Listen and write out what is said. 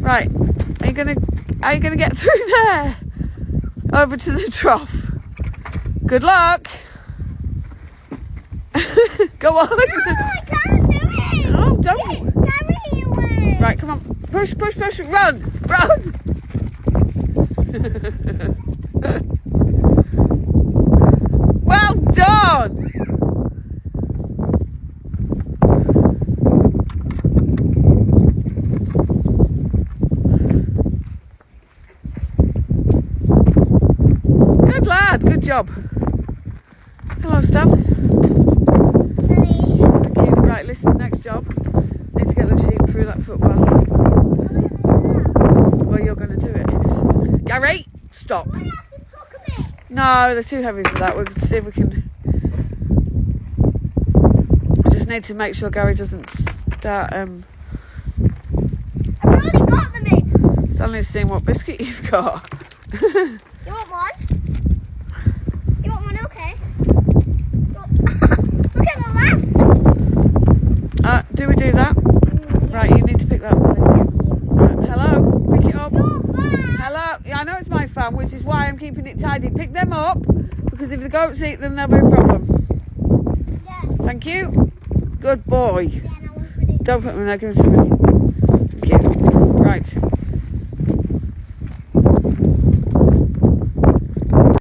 Right, are you gonna get through there? Over to the trough. Good luck. Go on. No, I can't do it. Oh, don't. Carry away. Right, come on. Push, push, push. Run, run. Well done. Good lad, good job. Hello, Stan. Honey. Okay, right, listen, next job. Need to get the sheep through that footpath. Well, you're going to do it. Gary, stop. I have to talk a bit. No, they're too heavy for that. We'll see if we can. I just need to make sure Gary doesn't start. I've already got them in. Stanley's seeing what biscuit you've got. You want one? You want one? Okay. Look at the left. Do we do that? Right, you need to pick that one. Right, hello, pick it up. Hello, yeah, I know it's my fan, which is why I'm keeping it tidy. Pick them up, because if the goats eat them, there'll be a problem. Yeah. Thank you. Good boy. Yeah, no, one's ready. Don't put them in there, give them to me. Thank you. Right.